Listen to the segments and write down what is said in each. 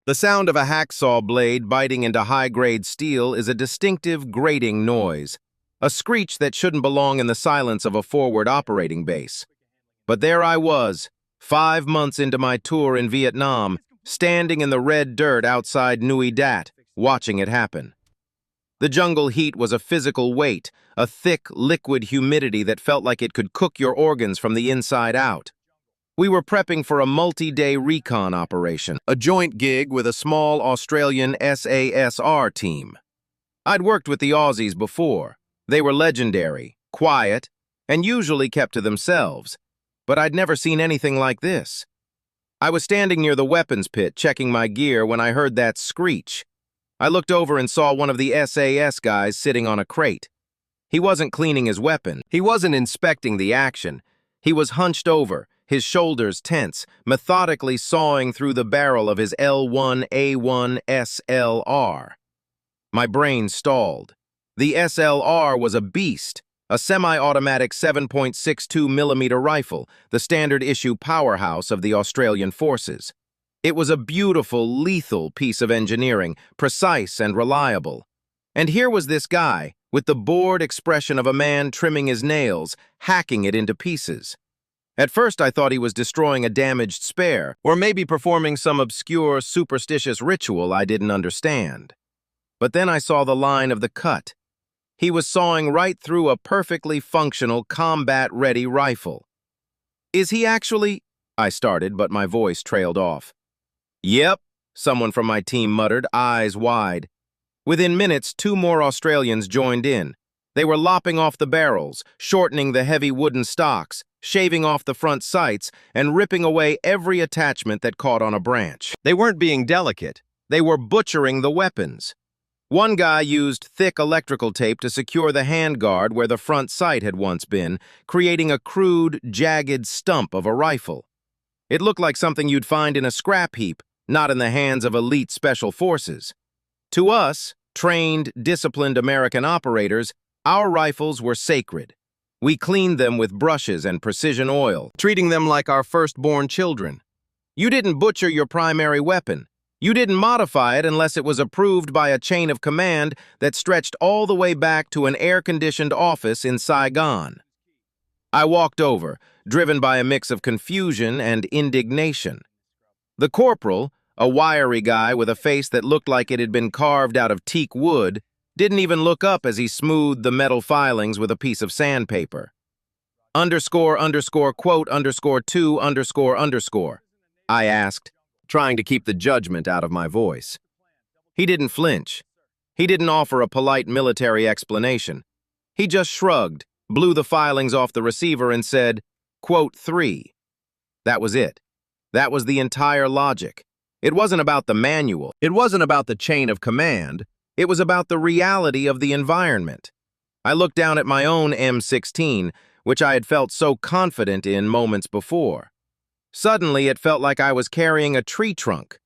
The sound of a hacksaw blade biting into high-grade steel is a distinctive, grating noise, a screech that shouldn't belong in the silence of a forward operating base. But there I was, 5 months into my tour in Vietnam, standing in the red dirt outside Nui Dat, watching it happen. The jungle heat was a physical weight, a thick, liquid humidity that felt like it could cook your organs from the inside out. We were prepping for a multi-day recon operation, a joint gig with a small Australian SASR team. I'd worked with the Aussies before. They were legendary, quiet, and usually kept to themselves, but I'd never seen anything like this. I was standing near the weapons pit checking my gear when I heard that screech. I looked over and saw one of the SAS guys sitting on a crate. He wasn't cleaning his weapon. He wasn't inspecting the action. He was hunched over, his shoulders tense, methodically sawing through the barrel of his L1A1 SLR. My brain stalled. The SLR was a beast, a semi-automatic 7.62mm rifle, the standard-issue powerhouse of the Australian forces. It was a beautiful, lethal piece of engineering, precise and reliable. And here was this guy, with the bored expression of a man trimming his nails, hacking it into pieces. At first I thought he was destroying a damaged spare, or maybe performing some obscure, superstitious ritual I didn't understand. But then I saw the line of the cut. He was sawing right through a perfectly functional, combat-ready rifle. "Is he actually—" I started, but my voice trailed off. "Yep," someone from my team muttered, eyes wide. Within minutes, 2 more Australians joined in. They were lopping off the barrels, shortening the heavy wooden stocks, shaving off the front sights, and ripping away every attachment that caught on a branch. They weren't being delicate. They were butchering the weapons. One guy used thick electrical tape to secure the handguard where the front sight had once been, creating a crude, jagged stump of a rifle. It looked like something you'd find in a scrap heap, not in the hands of elite special forces. To us, trained, disciplined American operators, our rifles were sacred. We cleaned them with brushes and precision oil, treating them like our firstborn children. You didn't butcher your primary weapon. You didn't modify it unless it was approved by a chain of command that stretched all the way back to an air-conditioned office in Saigon. I walked over, driven by a mix of confusion and indignation. The corporal, a wiry guy with a face that looked like it had been carved out of teak wood, didn't even look up as he smoothed the metal filings with a piece of sandpaper. __quote_2__, I asked, trying to keep the judgment out of my voice. He didn't flinch. He didn't offer a polite military explanation. He just shrugged, blew the filings off the receiver and said, "_3. That was it. That was the entire logic. It wasn't about the manual. It wasn't about the chain of command. It was about the reality of the environment. I looked down at my own M16, which I had felt so confident in moments before. Suddenly, it felt like I was carrying a tree trunk.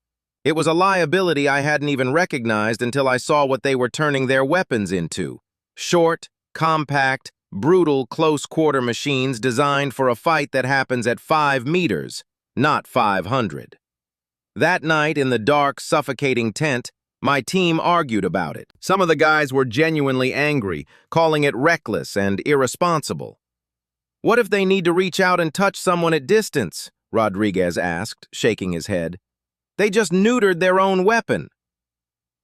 It was a liability I hadn't even recognized until I saw what they were turning their weapons into. Short, compact, brutal close-quarter machines designed for a fight that happens at 5 meters, not 500. That night in the dark, suffocating tent, my team argued about it. Some of the guys were genuinely angry, calling it reckless and irresponsible. "What if they need to reach out and touch someone at distance?" Rodriguez asked, shaking his head. "They just neutered their own weapon."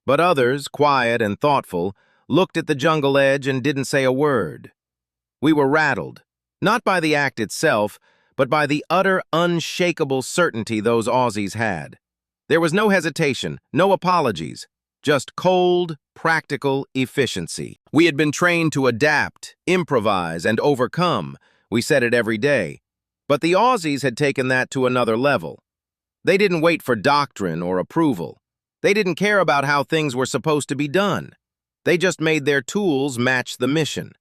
But others, quiet and thoughtful, looked at the jungle edge and didn't say a word. We were rattled, not by the act itself, but by the utter, unshakable certainty those Aussies had. There was no hesitation, no apologies, just cold, practical efficiency. We had been trained to adapt, improvise, and overcome. We said it every day. But the Aussies had taken that to another level. They didn't wait for doctrine or approval. They didn't care about how things were supposed to be done. They just made their tools match the mission.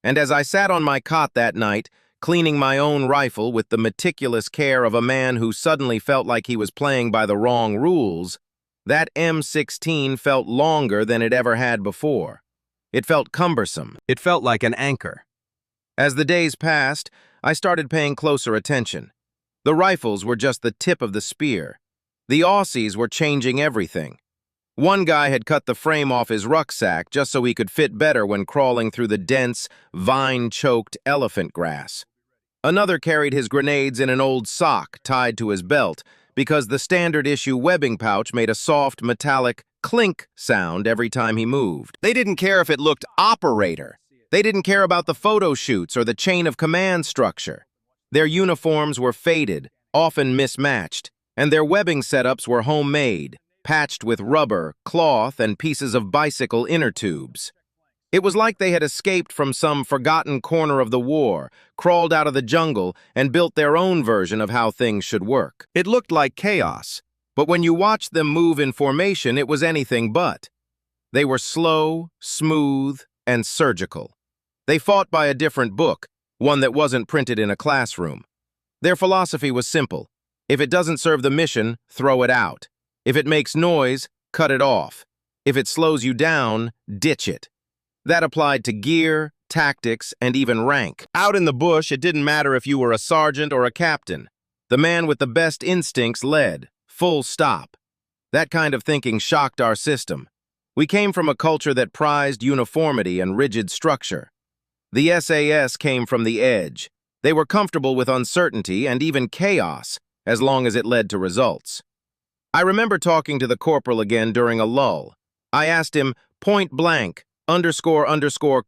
And as I sat on my cot that night, cleaning my own rifle with the meticulous care of a man who suddenly felt like he was playing by the wrong rules, that M16 felt longer than it ever had before. It felt cumbersome. It felt like an anchor. As the days passed, I started paying closer attention. The rifles were just the tip of the spear. The Aussies were changing everything. One guy had cut the frame off his rucksack just so he could fit better when crawling through the dense, vine-choked elephant grass. Another carried his grenades in an old sock tied to his belt because the standard-issue webbing pouch made a soft, metallic clink sound every time he moved. They didn't care if it looked operator. They didn't care about the photo shoots or the chain of command structure. Their uniforms were faded, often mismatched, and their webbing setups were homemade, patched with rubber, cloth, and pieces of bicycle inner tubes. It was like they had escaped from some forgotten corner of the war, crawled out of the jungle, and built their own version of how things should work. It looked like chaos, but when you watched them move in formation, it was anything but. They were slow, smooth, and surgical. They fought by a different book, one that wasn't printed in a classroom. Their philosophy was simple. If it doesn't serve the mission, throw it out. If it makes noise, cut it off. If it slows you down, ditch it. That applied to gear, tactics, and even rank. Out in the bush, it didn't matter if you were a sergeant or a captain. The man with the best instincts led, full stop. That kind of thinking shocked our system. We came from a culture that prized uniformity and rigid structure. The SAS came from the edge. They were comfortable with uncertainty and even chaos, as long as it led to results. I remember talking to the corporal again during a lull. I asked him, point blank, __quote _0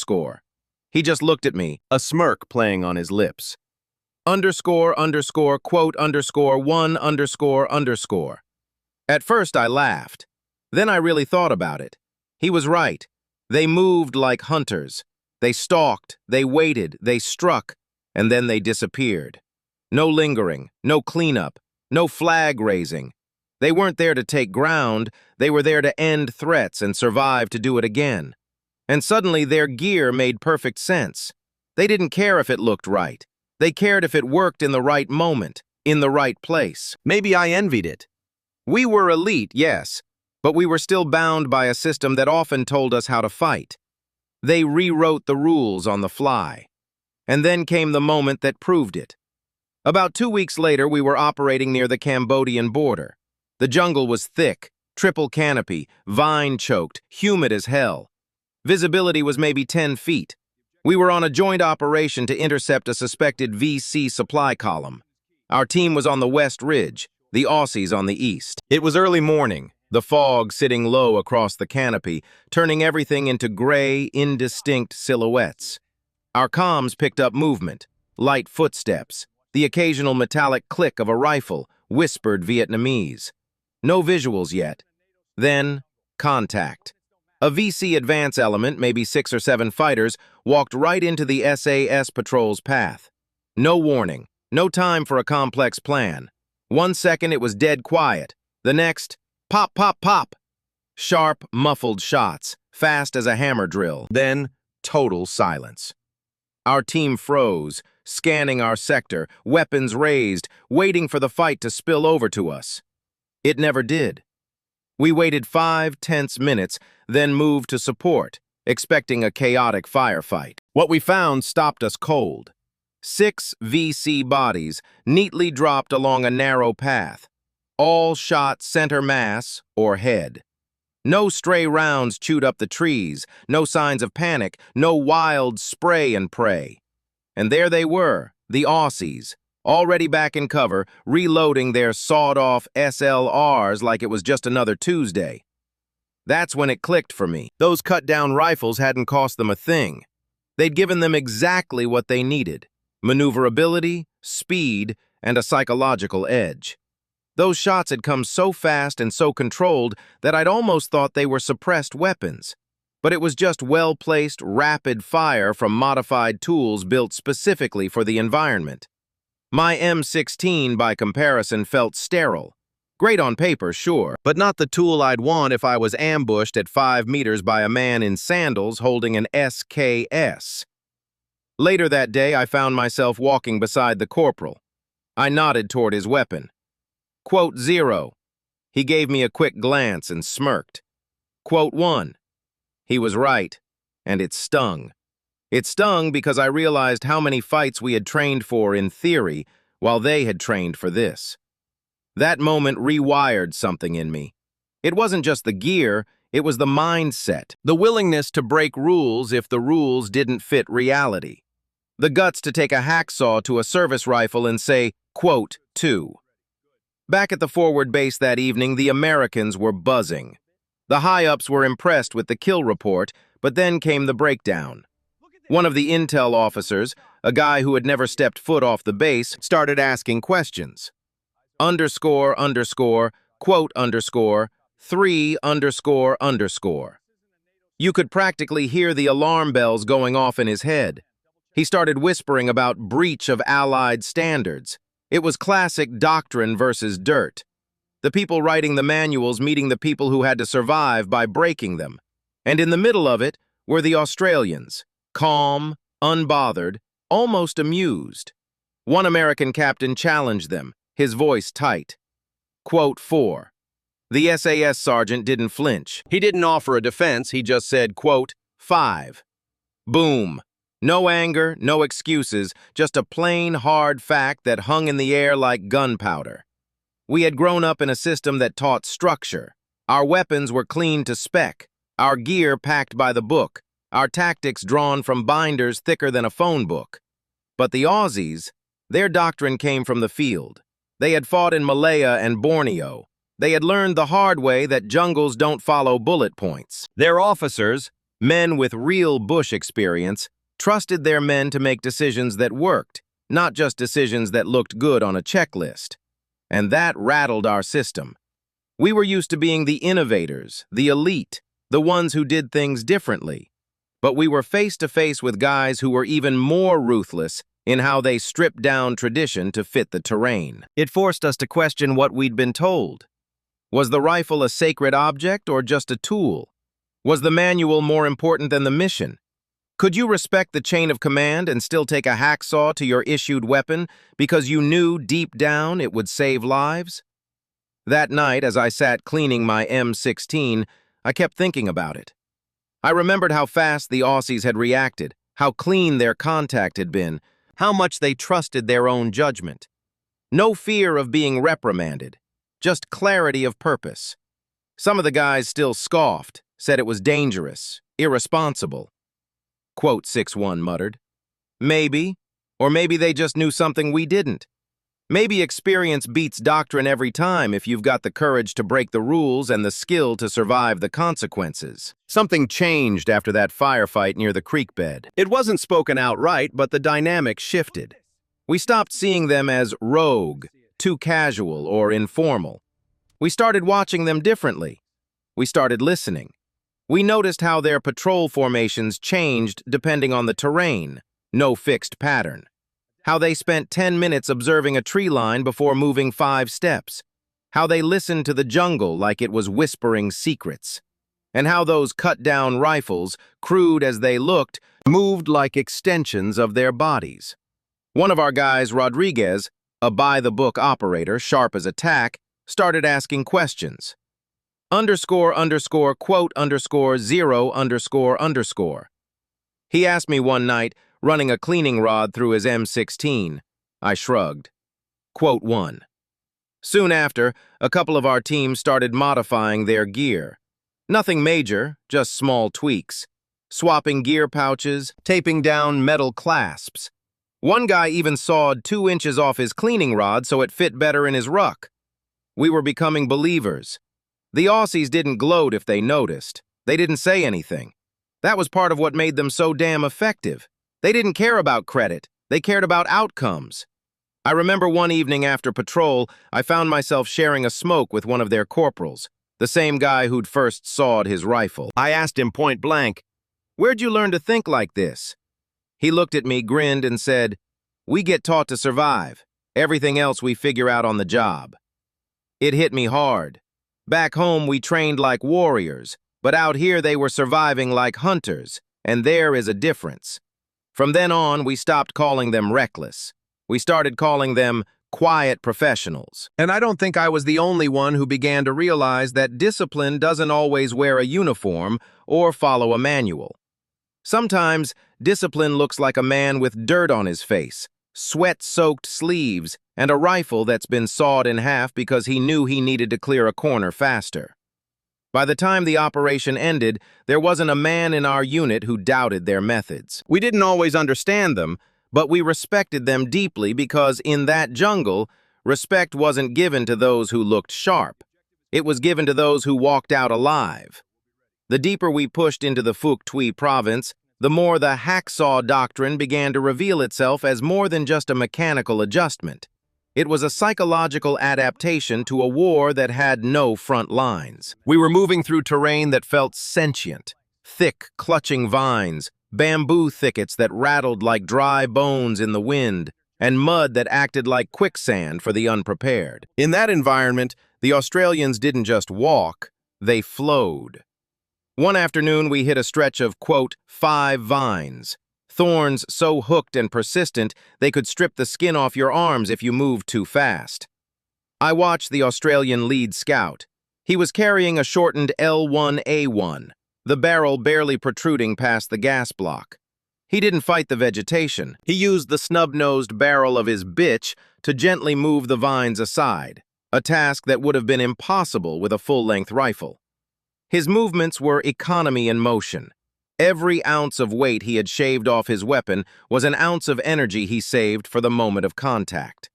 __. He just looked at me, a smirk playing on his lips. __quote _1 __. At first I laughed. Then I really thought about it. He was right. They moved like hunters. They stalked, they waited, they struck, and then they disappeared. No lingering, no cleanup, no flag raising. They weren't there to take ground, they were there to end threats and survive to do it again. And suddenly their gear made perfect sense. They didn't care if it looked right. They cared if it worked in the right moment, in the right place. Maybe I envied it. We were elite, yes, but we were still bound by a system that often told us how to fight. They rewrote the rules on the fly. And then came the moment that proved it. About 2 weeks later, we were operating near the Cambodian border. The jungle was thick, triple canopy, vine-choked, humid as hell. Visibility was maybe 10 feet. We were on a joint operation to intercept a suspected VC supply column. Our team was on the west ridge, the Aussies on the east. It was early morning, the fog sitting low across the canopy, turning everything into gray, indistinct silhouettes. Our comms picked up movement, light footsteps, the occasional metallic click of a rifle, whispered Vietnamese. No visuals yet. Then, contact. A VC advance element, maybe 6 or 7 fighters, walked right into the SAS patrol's path. No warning, no time for a complex plan. 1 second it was dead quiet. The next, pop, pop, pop. Sharp, muffled shots, fast as a hammer drill. Then, total silence. Our team froze, scanning our sector, weapons raised, waiting for the fight to spill over to us. It never did. We waited 5 tense minutes, then moved to support, expecting a chaotic firefight. What we found stopped us cold. 6 VC bodies, neatly dropped along a narrow path, all shot center mass or head. No stray rounds chewed up the trees, no signs of panic, no wild spray and pray. And there they were, the Aussies, already back in cover, reloading their sawed-off SLRs like it was just another Tuesday. That's when it clicked for me. Those cut-down rifles hadn't cost them a thing. They'd given them exactly what they needed: maneuverability, speed, and a psychological edge. Those shots had come so fast and so controlled that I'd almost thought they were suppressed weapons. But it was just well-placed, rapid fire from modified tools built specifically for the environment. My M16, by comparison, felt sterile. Great on paper, sure, but not the tool I'd want if I was ambushed at 5 meters by a man in sandals holding an SKS. Later that day, I found myself walking beside the corporal. I nodded toward his weapon. Quote 0. He gave me a quick glance and smirked. Quote 1. He was right, and it stung. It stung because I realized how many fights we had trained for in theory while they had trained for this. That moment rewired something in me. It wasn't just the gear, it was the mindset, the willingness to break rules if the rules didn't fit reality. The guts to take a hacksaw to a service rifle and say, quote, two. Back at the forward base that evening, the Americans were buzzing. The high-ups were impressed with the kill report, but then came the breakdown. One of the intel officers, a guy who had never stepped foot off the base, started asking questions. Underscore, underscore, quote, underscore, 3, underscore, underscore. You could practically hear the alarm bells going off in his head. He started whispering about breach of Allied standards. It was classic doctrine versus dirt. The people writing the manuals meeting the people who had to survive by breaking them. And in the middle of it were the Australians, calm, unbothered, almost amused. One American captain challenged them, his voice tight. Quote 4. The SAS sergeant didn't flinch. He didn't offer a defense, he just said, quote, 5. Boom. No anger, no excuses, just a plain, hard fact that hung in the air like gunpowder. We had grown up in a system that taught structure. Our weapons were clean to spec, our gear packed by the book, our tactics drawn from binders thicker than a phone book. But the Aussies, their doctrine came from the field. They had fought in Malaya and Borneo. They had learned the hard way that jungles don't follow bullet points. Their officers, men with real bush experience, trusted their men to make decisions that worked, not just decisions that looked good on a checklist. And that rattled our system. We were used to being the innovators, the elite, the ones who did things differently. But we were face to face with guys who were even more ruthless in how they stripped down tradition to fit the terrain. It forced us to question what we'd been told. Was the rifle a sacred object or just a tool? Was the manual more important than the mission? Could you respect the chain of command and still take a hacksaw to your issued weapon because you knew deep down it would save lives? That night, as I sat cleaning my M16, I kept thinking about it. I remembered how fast the Aussies had reacted, how clean their contact had been, how much they trusted their own judgment. No fear of being reprimanded, just clarity of purpose. Some of the guys still scoffed, said it was dangerous, irresponsible. Quote 6-1 muttered. Maybe, or maybe they just knew something we didn't. Maybe experience beats doctrine every time if you've got the courage to break the rules and the skill to survive the consequences. Something changed after that firefight near the creek bed. It wasn't spoken outright, but the dynamic shifted. We stopped seeing them as rogue, too casual or informal. We started watching them differently. We started listening. We noticed how their patrol formations changed depending on the terrain, no fixed pattern. How they spent 10 minutes observing a tree line before moving 5 steps. How they listened to the jungle like it was whispering secrets. And how those cut-down rifles, crude as they looked, moved like extensions of their bodies. One of our guys, Rodriguez, a by-the-book operator, sharp as a tack, started asking questions. Underscore, underscore, quote, underscore, 0, underscore, underscore. He asked me one night, running a cleaning rod through his M16. I shrugged. Quote 1. Soon after, a couple of our teams started modifying their gear. Nothing major, just small tweaks. Swapping gear pouches, taping down metal clasps. One guy even sawed 2 inches off his cleaning rod so it fit better in his ruck. We were becoming believers. The Aussies didn't gloat if they noticed. They didn't say anything. That was part of what made them so damn effective. They didn't care about credit. They cared about outcomes. I remember one evening after patrol, I found myself sharing a smoke with one of their corporals, the same guy who'd first sawed his rifle. I asked him point blank, "Where'd you learn to think like this?" He looked at me, grinned, and said, "We get taught to survive. Everything else we figure out on the job." It hit me hard. Back home, we trained like warriors, but out here they were surviving like hunters, and there is a difference. From then on, we stopped calling them reckless. We started calling them quiet professionals. And I don't think I was the only one who began to realize that discipline doesn't always wear a uniform or follow a manual. Sometimes, discipline looks like a man with dirt on his face, sweat-soaked sleeves, and a rifle that's been sawed in half because he knew he needed to clear a corner faster. By the time the operation ended, there wasn't a man in our unit who doubted their methods. We didn't always understand them, but we respected them deeply because in that jungle, respect wasn't given to those who looked sharp. It was given to those who walked out alive. The deeper we pushed into the Phuc Tuy province, the more the hacksaw doctrine began to reveal itself as more than just a mechanical adjustment. It was a psychological adaptation to a war that had no front lines. We were moving through terrain that felt sentient, thick, clutching vines, bamboo thickets that rattled like dry bones in the wind, and mud that acted like quicksand for the unprepared. In that environment, the Australians didn't just walk, they flowed. One afternoon, we hit a stretch of, quote, 5 vines. Thorns so hooked and persistent, they could strip the skin off your arms if you moved too fast. I watched the Australian lead scout. He was carrying a shortened L1A1, the barrel barely protruding past the gas block. He didn't fight the vegetation. He used the snub-nosed barrel of his bitch to gently move the vines aside, a task that would have been impossible with a full-length rifle. His movements were economy in motion. Every ounce of weight he had shaved off his weapon was an ounce of energy he saved for the moment of contact.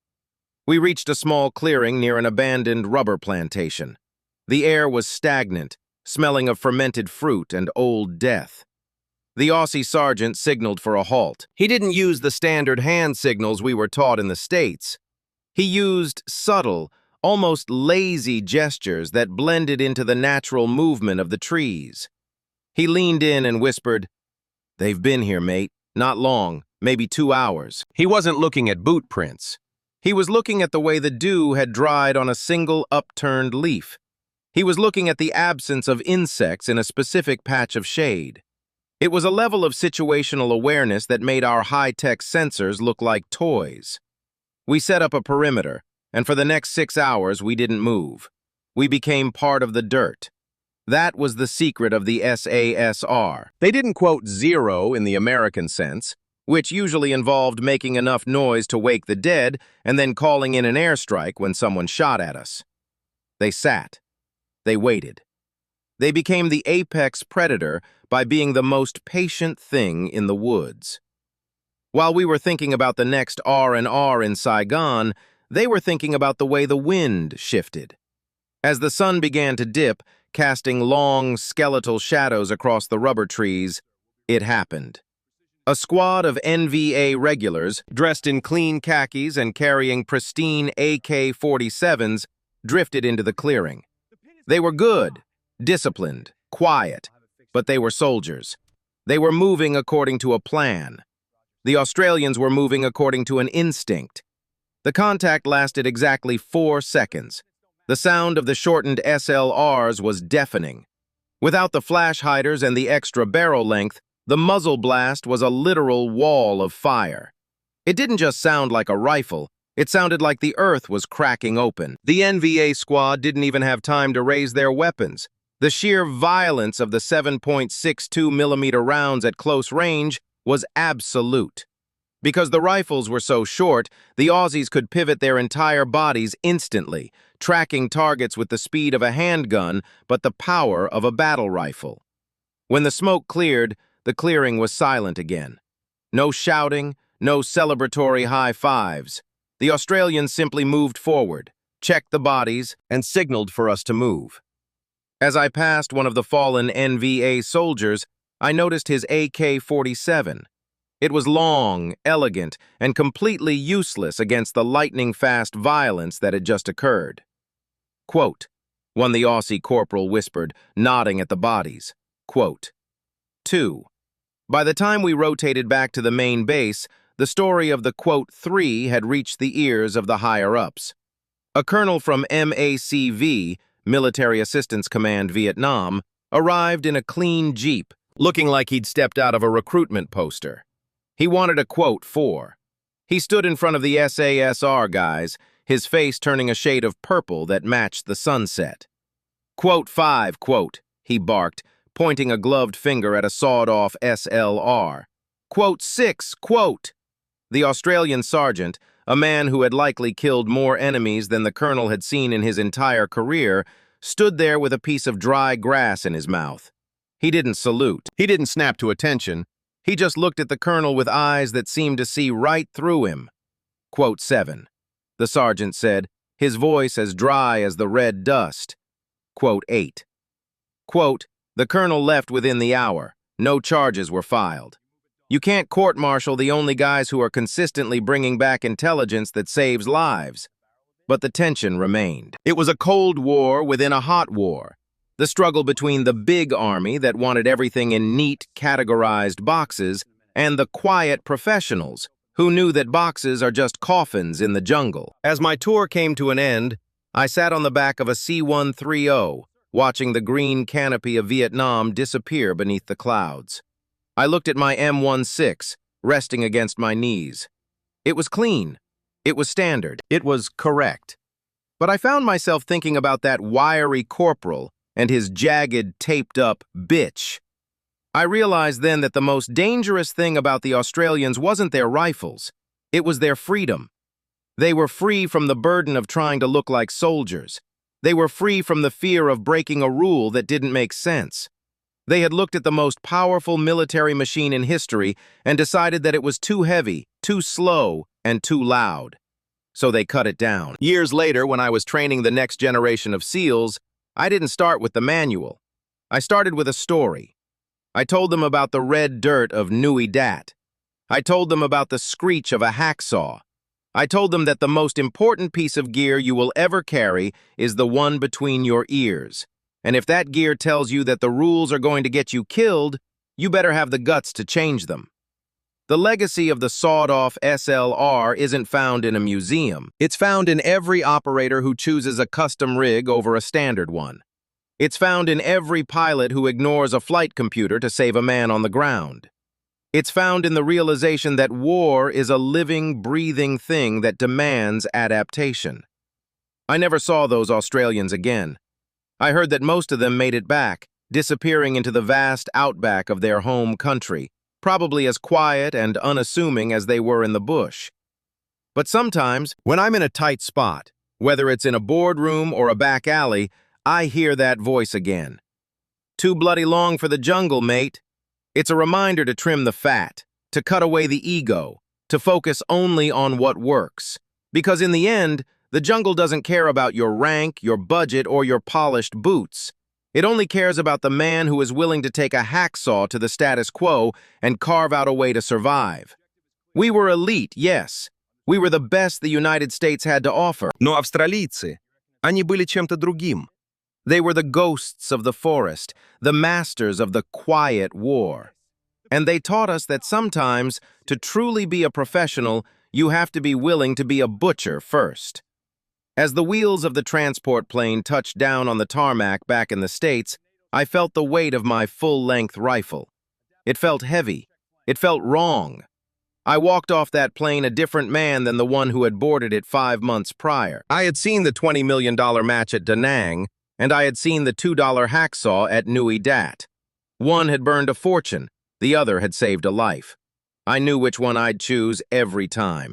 We reached a small clearing near an abandoned rubber plantation. The air was stagnant, smelling of fermented fruit and old death. The Aussie sergeant signaled for a halt. He didn't use the standard hand signals we were taught in the States. He used subtle, almost lazy gestures that blended into the natural movement of the trees. He leaned in and whispered, "They've been here, mate. Not long, maybe 2 hours." He wasn't looking at boot prints. He was looking at the way the dew had dried on a single upturned leaf. He was looking at the absence of insects in a specific patch of shade. It was a level of situational awareness that made our high-tech sensors look like toys. We set up a perimeter, and for the next 6 hours we didn't move. We became part of the dirt. That was the secret of the SASR. They didn't quote zero in the American sense, which usually involved making enough noise to wake the dead and then calling in an airstrike when someone shot at us. They sat. They waited. They became the apex predator by being the most patient thing in the woods. While we were thinking about the next R&R in Saigon, they were thinking about the way the wind shifted. As the sun began to dip, casting long, skeletal shadows across the rubber trees, it happened. A squad of NVA regulars, dressed in clean khakis and carrying pristine AK-47s, drifted into the clearing. They were good, disciplined, quiet, but they were soldiers. They were moving according to a plan. The Australians were moving according to an instinct. The contact lasted exactly 4 seconds. The sound of the shortened SLRs was deafening. Without the flash hiders and the extra barrel length, the muzzle blast was a literal wall of fire. It didn't just sound like a rifle, it sounded like the earth was cracking open. The NVA squad didn't even have time to raise their weapons. The sheer violence of the 7.62mm rounds at close range was absolute. Because the rifles were so short, the Aussies could pivot their entire bodies instantly, tracking targets with the speed of a handgun but the power of a battle rifle. When the smoke cleared, the clearing was silent again. No shouting, no celebratory high fives. The Australians simply moved forward, checked the bodies, and signaled for us to move. As I passed one of the fallen NVA soldiers, I noticed his AK-47. It was long, elegant, and completely useless against the lightning-fast violence that had just occurred. Quote, one the Aussie corporal whispered, nodding at the bodies. Quote, 2. By the time we rotated back to the main base, the story of the, quote, 3 had reached the ears of the higher-ups. A colonel from MACV, Military Assistance Command Vietnam, arrived in a clean Jeep, looking like he'd stepped out of a recruitment poster. He wanted a quote 4. He stood in front of the SASR guys, his face turning a shade of purple that matched the sunset. Quote 5, quote, he barked, pointing a gloved finger at a sawed-off SLR. Quote 6, quote. The Australian sergeant, a man who had likely killed more enemies than the colonel had seen in his entire career, stood there with a piece of dry grass in his mouth. He didn't salute. He didn't snap to attention. He just looked at the colonel with eyes that seemed to see right through him. Quote 7. The sergeant said, his voice as dry as the red dust. Quote 8. Quote, the colonel left within the hour. No charges were filed. You can't court-martial the only guys who are consistently bringing back intelligence that saves lives. But the tension remained. It was a cold war within a hot war. The struggle between the big army that wanted everything in neat, categorized boxes and the quiet professionals who knew that boxes are just coffins in the jungle. As my tour came to an end, I sat on the back of a C-130, watching the green canopy of Vietnam disappear beneath the clouds. I looked at my M16, resting against my knees. It was clean. It was standard. It was correct. But I found myself thinking about that wiry corporal and his jagged, taped-up bitch. I realized then that the most dangerous thing about the Australians wasn't their rifles. It was their freedom. They were free from the burden of trying to look like soldiers. They were free from the fear of breaking a rule that didn't make sense. They had looked at the most powerful military machine in history and decided that it was too heavy, too slow, and too loud. So they cut it down. Years later, when I was training the next generation of SEALs, I didn't start with the manual. I started with a story. I told them about the red dirt of Nui Dat. I told them about the screech of a hacksaw. I told them that the most important piece of gear you will ever carry is the one between your ears. And if that gear tells you that the rules are going to get you killed, you better have the guts to change them. The legacy of the sawed-off SLR isn't found in a museum. It's found in every operator who chooses a custom rig over a standard one. It's found in every pilot who ignores a flight computer to save a man on the ground. It's found in the realization that war is a living, breathing thing that demands adaptation. I never saw those Australians again. I heard that most of them made it back, disappearing into the vast outback of their home country, probably as quiet and unassuming as they were in the bush. But sometimes, when I'm in a tight spot, whether it's in a boardroom or a back alley, I hear that voice again. Too bloody long for the jungle, mate. It's a reminder to trim the fat, to cut away the ego, to focus only on what works. Because in the end, the jungle doesn't care about your rank, your budget, or your polished boots. It only cares about the man who is willing to take a hacksaw to the status quo and carve out a way to survive. We were elite, yes. We were the best the United States had to offer. Но австралийцы, они были чем-то другим. They were the ghosts of the forest, the masters of the quiet war. And they taught us that sometimes, to truly be a professional, you have to be willing to be a butcher first. As the wheels of the transport plane touched down on the tarmac back in the States, I felt the weight of my full-length rifle. It felt heavy. It felt wrong. I walked off that plane a different man than the one who had boarded it 5 months prior. I had seen the $20 million match at Da Nang, and I had seen the $2 hacksaw at Nui Dat. One had burned a fortune, the other had saved a life. I knew which one I'd choose every time.